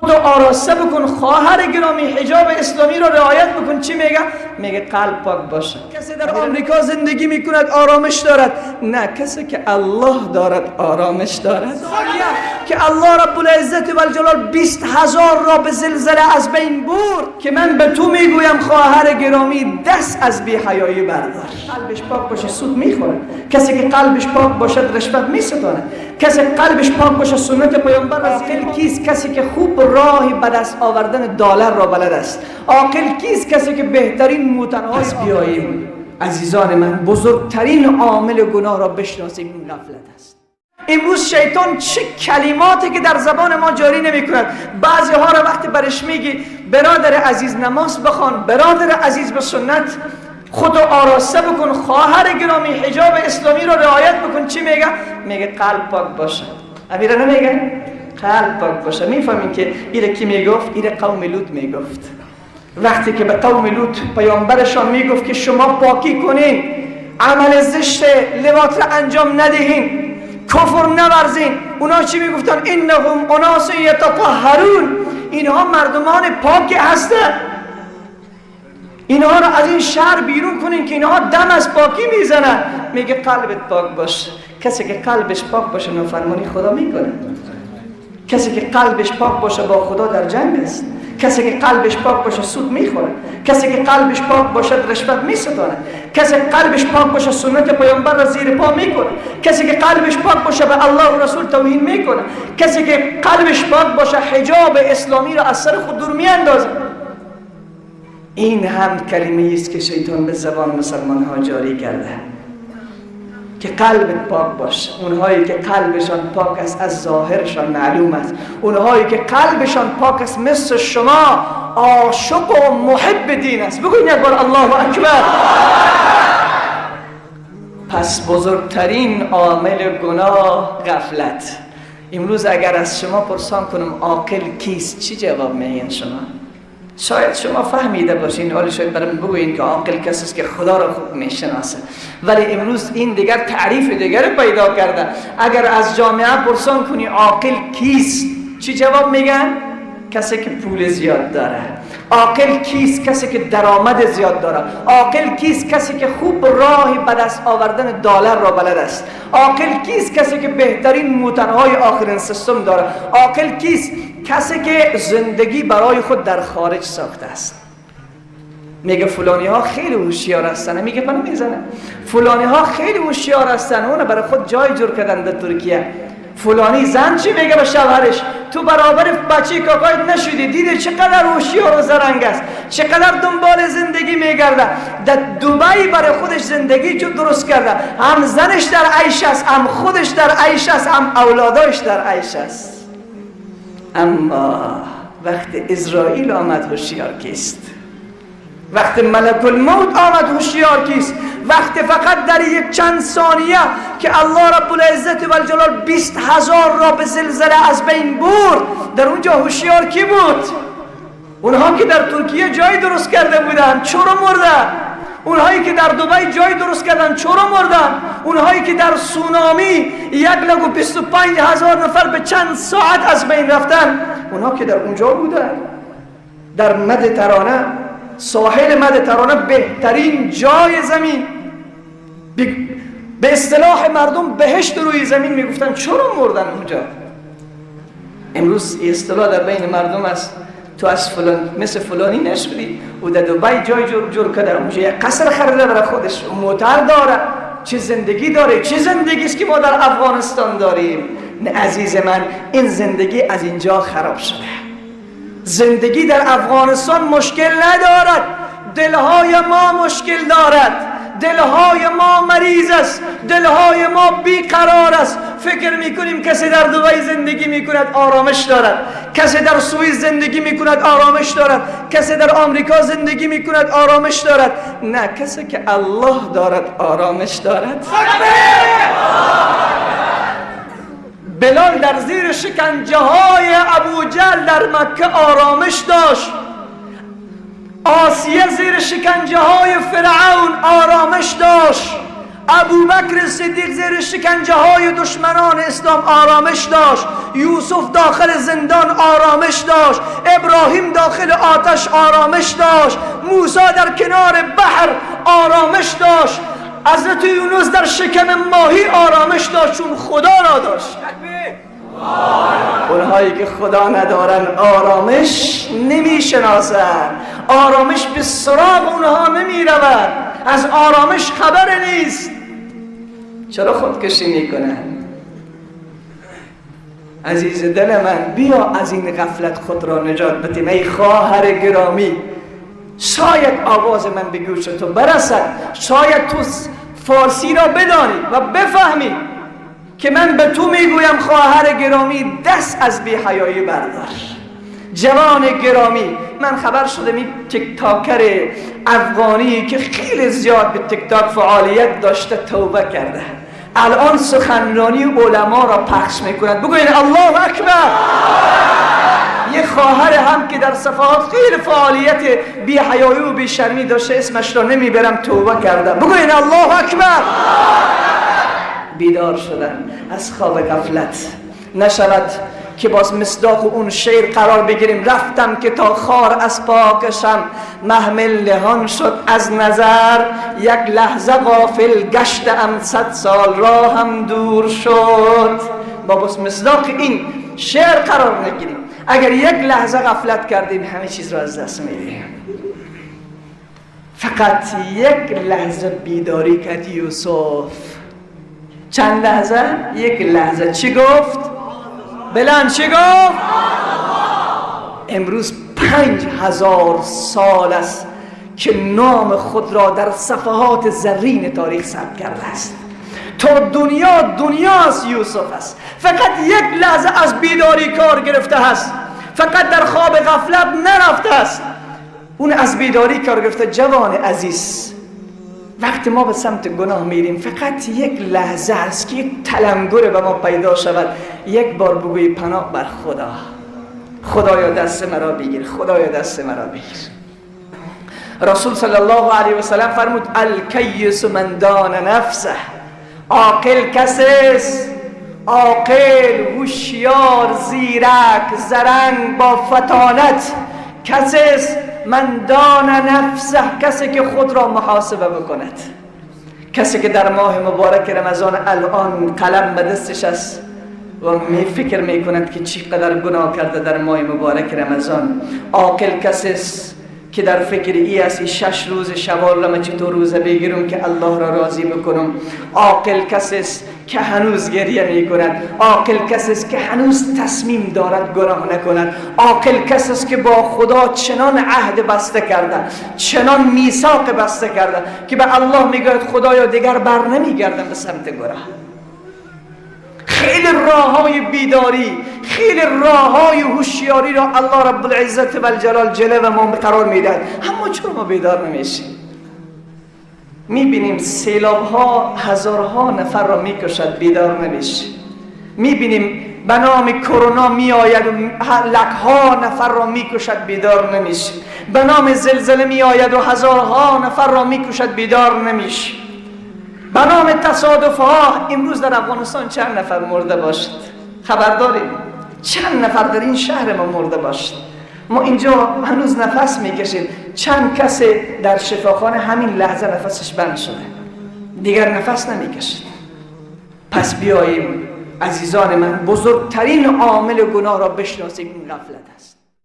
تو آراسته بکن، خواهر گرامی حجاب اسلامی رو رعایت بکن. چی میگه؟ میگه قلب پاک باشه. کسی در آمریکا زندگی میکند آرامش دارد؟ نه، کسی که الله دارد آرامش دارد. که الله رب العزت و الجلال 20,000 را به زلزله از بین برد. که من به تو میگویم خواهر گرامی دست از بی‌حیایی بردار. قلبش پاک باشه سود میخوره. کسی که قلبش پاک باشد رشوت میستانه. کسی قلبش پاک باشه سنت پیامبر را عاقل کیست؟ کسی که خوب راه به دست آوردن دلار را بلد است. عاقل کیست؟ کسی که بهترین موتنهای بیاییم. عزیزان من، بزرگترین عامل گناه را بشناسیم این غفلت است. امروز شیطان چه کلماتی که در زبان ما جاری نمی کند. بعضی ها را وقتی برش میگی برادر عزیز نماز بخوان، برادر عزیز به سنت خود آراسته بکن، خواهر گرامی حجاب اسلامی رو رعایت بکن، چی میگه؟ میگه قلب پاک باشه. امیره نمیگه؟ قلب پاک باشه. میفهمین که ایره کی میگفت؟ ایره قوم لوط میگفت. وقتی که به قوم لوط پیامبرشان میگفت که شما پاکی کنین، عمل زشت لواط را انجام ندهین، کفر نورزین، اونا چی میگفتن؟ انهم اناس یتطهرون، اینها مردمان پاکی هستند، اینها را از این شهر بیرون کنین که اینها دم از پاکی میزنن. میگه قلبت پاک باشه. کسی که قلبش پاک باشه نافرمانی خدا میکنه. کسی که قلبش پاک باشه با خدا در جنگ است. کسی که قلبش پاک باشه سود میخوره. کسی که قلبش پاک باشه رشوت میستانه. کسی که قلبش پاک باشه سنت پیامبر را زیر پا میکنه. کسی که قلبش پاک باشه به الله و رسول توهین میکنه. کسی که قلبش پاک باشه حجاب اسلامی را از سر خود دور میاندازه. این هم کلمه است که شیطان به زبان مسلمان ها جاری کرده که قلبت پاک باشه. اونهایی که قلبشان پاک است از ظاهرشان معلوم است. اونهایی که قلبشان پاک است مثل شما عاشق و محب دین است. بگوین یک بار الله اکبر. پس بزرگترین عامل گناه غفلت. امروز اگر از شما پرسان کنم عاقل کیست، چی جواب میگین شما؟ شاید شما فهمیده باشین، ولی شاید برام بگوین که عاقل کسی است که خدا را خوب میشناسه. ولی امروز این دیگر تعریف دیگر پیدا کرده. اگر از جامعه پرسان کنی عاقل کیست، چی جواب میگن؟ کسی که پول زیاد داره. عاقل کیست؟ کسی که درآمد زیاد داره. عاقل کیست؟ کسی که خوب راهی به دست آوردن دلار را بلد است. عاقل کیست؟ کسی که بهترین موترهای آخرین سیستم داره. عاقل کیست؟ کسی که زندگی برای خود در خارج ساخته است. میگه فلانی ها خیلی هوشیار هستن، میگه پناه میزنه. فلانی ها خیلی هوشیار هستن، اون برای خود جای جور کردن در ترکیه. فلانی زن چی میگه به شوهرش؟ تو برابر بچه کاکایت نشدی، دیدی چقدر هوشیار و زرنگ است، چقدر دنبال زندگی میگرده. در دبی برای خودش زندگی جو درست کرده. هم زنش در عیش است، هم خودش در عیش است، هم اولاداش در عیش است. اما وقت اسرائیل آمد هوشیار کیست؟ وقت ملک الموت آمد هوشیار کیست؟ وقت فقط در یک چند ثانیه که الله رب العزت و الجلال 20,000 را به زلزله از بین برد، در اونجا هوشیار کی بود؟ اونها که در ترکیه جای درست کرده بودن چرا مردن؟ اونهایی که در دبی جای درست کردن چرا مردن؟ اونهایی که در سونامی 1,25,000 نفر به چند ساعت از بین رفتن، اونها که در اونجا بودن. در مدیترانه، ساحل مدیترانه بهترین جای زمین، به اصطلاح مردم بهشت روی زمین میگفتن، چرا مردن اونجا؟ امروز اصطلاح در بین مردم است تو از فلان مثل فلانی نشدی و در دبی جای جور کرده، اونجا یک قصر خریده برای خودش، موتر داره، چه زندگی داره. چه زندگی است که ما در افغانستان داریم؟ نه عزیز من، این زندگی از اینجا خراب شده. زندگی در افغانستان مشکل ندارد، دلهای ما مشکل دارد. دلهای ما مریض است، دلهای ما بیقرار است. فکر میکنیم کسی در دبی زندگی میکند آرامش دارد، کسی در سوئیس زندگی میکند آرامش دارد، کسی در آمریکا زندگی میکند آرامش دارد. نه، کسی که الله دارد آرامش دارد. بلال در زیر شکنجه های ابو جهل در مکه آرامش داشت. آسیه زیر شکنجه های فرعون آرامش داشت. ابوبکر صدیق زیر شکنجه های دشمنان اسلام آرامش داشت، یوسف داخل زندان آرامش داشت، ابراهیم داخل آتش آرامش داشت، موسی در کنار بحر آرامش داشت، حضرت یونس در شکم ماهی آرامش داشت، چون خدا را داشت. اونهایی که خدا ندارن آرامش نمیشناسن، آرامش به سراغ اونها نمیرود، از آرامش خبر نیست. چرا خودکشی میکنن؟ عزیز دل من، بیا از این غفلت خود را نجات بدیم. ای خواهر گرامی، شاید آواز من به گوش تو برسد، شاید تو فارسی را بدانی و بفهمی که من به تو میگویم خواهر گرامی، دست از بی‌حیایی بردار. جوان گرامی، من خبر شدم این تیک تاکر افغانی که خیلی زیاد به تیک تاک فعالیت داشته توبه کرده، الان سخنرانی علما را پخش میکند. بگوین الله اکبر. یه خواهر هم که در صفحات خیلی فعالیت بی‌حیایی و بی‌شرمی داشته، اسمش را نمیبرم، توبه کرده. بگوین الله اکبر. بیدار شدن از خواب غفلت. نشود که باز مصداق اون شعر قرار بگیریم: رفتم که تا خار از پاکشم، محمل نهان شد از نظر، یک لحظه غافل گشتم، 100 سال راهم دور شد. با باز مصداق این شعر قرار نگیریم، اگر یک لحظه غفلت کردیم همه چیز را از دست میدیم. فقط یک لحظه بیداری کرد یوسف. چند لحظه؟ یک لحظه. چی گفت؟ بلند چی گفت؟ امروز 5000 سال است که نام خود را در صفحات زرین تاریخ ثبت کرده است. تا دنیا از یوسف است. فقط یک لحظه از بیداری کار گرفته است، فقط در خواب غفلت نرفته است، اون از بیداری کار گرفته. جوان عزیز، وقتی ما به سمت گناه میریم فقط یک لحظه است که یک تلنگر به ما پیدا شود، یک بار بگوی پناه بر خدا، خدایا دست مرا بگیر، خدایا دست مرا بگیر. رسول صلی الله علیه و سلم فرمود: الکیس من دان نفسه. عاقل کسی است، عاقل، هوشیار، زیرک، زرنگ، با فطانت کسی است من دان نفسه، کسی که خود را محاسبه بکند، کسی که در ماه مبارک رمضان الان قلم به دستش است و فکر میکند که چقدر گناه کرده در ماه مبارک رمضان. عاقل کسی است که در فکر ای است 6 روز شوال را من چطور روزه بگیرم که الله را راضی بکنم. عاقل کسی است که هنوز گریه می کند. عاقل کسی است که هنوز تصمیم دارد گناه نکند. عاقل کسی است که با خدا چنان عهد بسته کرده، چنان میثاق بسته کرده که به الله میگوید خدایا دیگر بر نمیگردم به سمت گناه. خیلی راههای بیداری، خیلی راههای هوشیاری را الله رب العزت و الجلال جلوه ما قرار میدهد، اما چرا ما بیدار نمیشیم؟ میبینیم سیلاب ها هزارها نفر را میکشد، بیدار نمیشیم. میبینیم به نام کرونا میآید و لکها نفر را میکشد، بیدار نمیشیم. به نام زلزله میآید و هزارها نفر را میکشد، بیدار نمیشیم. به نام تصادف ها امروز در افغانستان چند نفر مرده باشد؟ خبر داریم؟ چند نفر در این شهر ما مرده باشد؟ ما اینجا هنوز نفس میکشیم، چند کسی در شفاخانه همین لحظه نفسش بند شده، دیگر نفس نمیکشد. پس بیاییم عزیزان من بزرگترین عامل گناه را بشناسیم، این غفلت است.